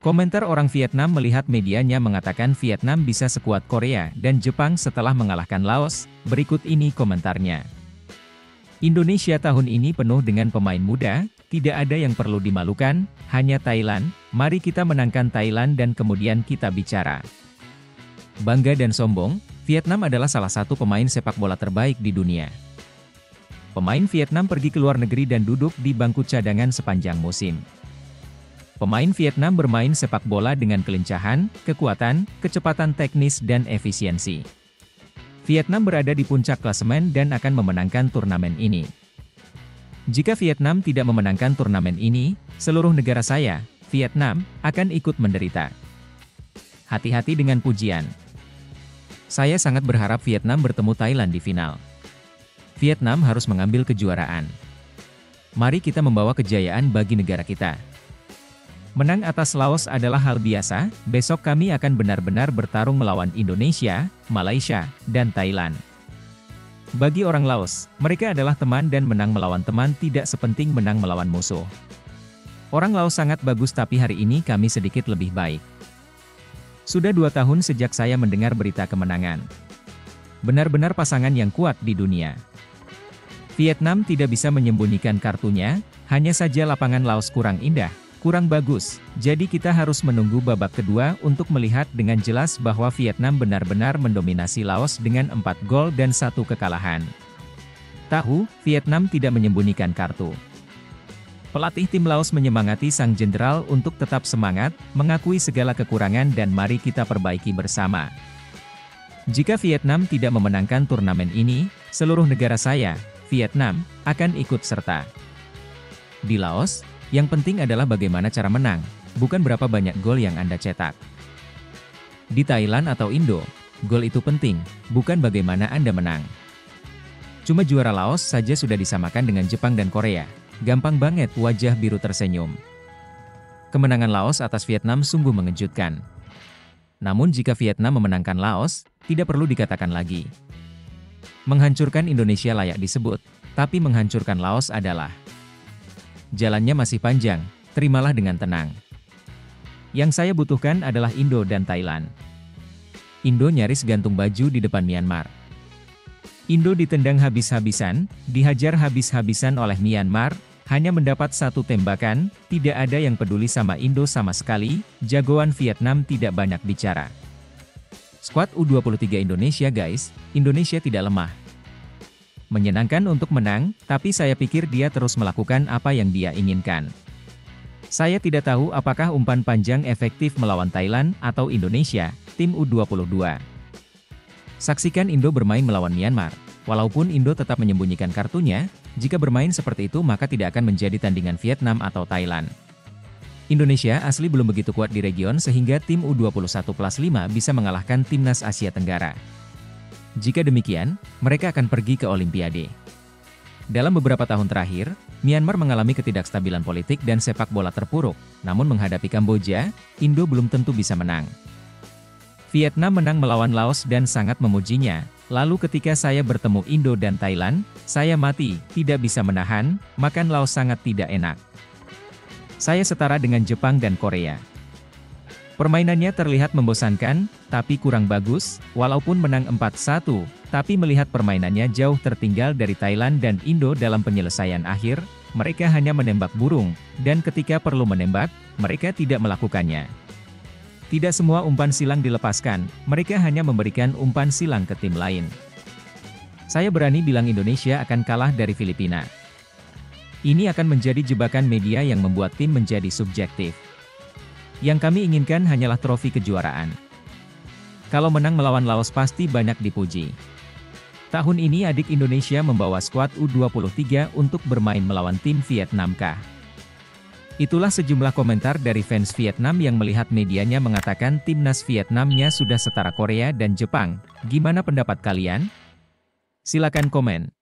Komentar orang Vietnam melihat medianya mengatakan Vietnam bisa sekuat Korea dan Jepang setelah mengalahkan Laos. Berikut ini komentarnya. Indonesia tahun ini penuh dengan pemain muda, tidak ada yang perlu dimalukan, hanya Thailand. Mari kita menangkan Thailand dan kemudian kita bicara. Bangga dan sombong, Vietnam adalah salah satu pemain sepak bola terbaik di dunia. Pemain Vietnam pergi ke luar negeri dan duduk di bangku cadangan sepanjang musim. Pemain Vietnam bermain sepak bola dengan kelincahan, kekuatan, kecepatan teknis dan efisiensi. Vietnam berada di puncak klasemen dan akan memenangkan turnamen ini. Jika Vietnam tidak memenangkan turnamen ini, seluruh negara saya, Vietnam, akan ikut menderita. Hati-hati dengan pujian. Saya sangat berharap Vietnam bertemu Thailand di final. Vietnam harus mengambil kejuaraan. Mari kita membawa kejayaan bagi negara kita. Menang atas Laos adalah hal biasa, besok kami akan benar-benar bertarung melawan Indonesia, Malaysia, dan Thailand. Bagi orang Laos, mereka adalah teman dan menang melawan teman tidak sepenting menang melawan musuh. Orang Laos sangat bagus tapi hari ini kami sedikit lebih baik. Sudah 2 tahun sejak saya mendengar berita kemenangan. Benar-benar pasangan yang kuat di dunia. Vietnam tidak bisa menyembunyikan kartunya, hanya saja lapangan Laos kurang indah. Kurang bagus, jadi kita harus menunggu babak kedua untuk melihat dengan jelas bahwa Vietnam benar-benar mendominasi Laos dengan 4 gol dan 1 kekalahan. Tahu, Vietnam tidak menyembunyikan kartu. Pelatih tim Laos menyemangati sang jenderal untuk tetap semangat, mengakui segala kekurangan dan mari kita perbaiki bersama. Jika Vietnam tidak memenangkan turnamen ini, seluruh negara saya, Vietnam, akan ikut serta. Di Laos, yang penting adalah bagaimana cara menang, bukan berapa banyak gol yang Anda cetak. Di Thailand atau Indo, gol itu penting, bukan bagaimana Anda menang. Cuma juara Laos saja sudah disamakan dengan Jepang dan Korea. Gampang banget wajah biru tersenyum. Kemenangan Laos atas Vietnam sungguh mengejutkan. Namun jika Vietnam memenangkan Laos, tidak perlu dikatakan lagi. Menghancurkan Indonesia layak disebut, tapi menghancurkan Laos adalah jalannya masih panjang, terimalah dengan tenang. Yang saya butuhkan adalah Indo dan Thailand. Indo nyaris gantung baju di depan Myanmar. Indo ditendang habis-habisan, dihajar habis-habisan oleh Myanmar, hanya mendapat 1 tembakan, tidak ada yang peduli sama Indo sama sekali, jagoan Vietnam tidak banyak bicara. Skuad U23 Indonesia guys, Indonesia tidak lemah. Menyenangkan untuk menang, tapi saya pikir dia terus melakukan apa yang dia inginkan. Saya tidak tahu apakah umpan panjang efektif melawan Thailand atau Indonesia, tim U22. Saksikan Indo bermain melawan Myanmar. Walaupun Indo tetap menyembunyikan kartunya, jika bermain seperti itu maka tidak akan menjadi tandingan Vietnam atau Thailand. Indonesia asli belum begitu kuat di region sehingga tim U21+5 bisa mengalahkan timnas Asia Tenggara. Jika demikian, mereka akan pergi ke Olimpiade. Dalam beberapa tahun terakhir, Myanmar mengalami ketidakstabilan politik dan sepak bola terpuruk, namun menghadapi Kamboja, Indo belum tentu bisa menang. Vietnam menang melawan Laos dan sangat memujinya, lalu ketika saya bertemu Indo dan Thailand, saya mati, tidak bisa menahan, makan Laos sangat tidak enak. Saya setara dengan Jepang dan Korea. Permainannya terlihat membosankan, tapi kurang bagus, walaupun menang 4-1, tapi melihat permainannya jauh tertinggal dari Thailand dan Indo dalam penyelesaian akhir, mereka hanya menembak burung, dan ketika perlu menembak, mereka tidak melakukannya. Tidak semua umpan silang dilepaskan, mereka hanya memberikan umpan silang ke tim lain. Saya berani bilang Indonesia akan kalah dari Filipina. Ini akan menjadi jebakan media yang membuat tim menjadi subjektif. Yang kami inginkan hanyalah trofi kejuaraan. Kalau menang melawan Laos pasti banyak dipuji. Tahun ini adik Indonesia membawa skuad U23 untuk bermain melawan tim Vietnam kah? Itulah sejumlah komentar dari fans Vietnam yang melihat medianya mengatakan timnas Vietnamnya sudah setara Korea dan Jepang. Gimana pendapat kalian? Silakan komen.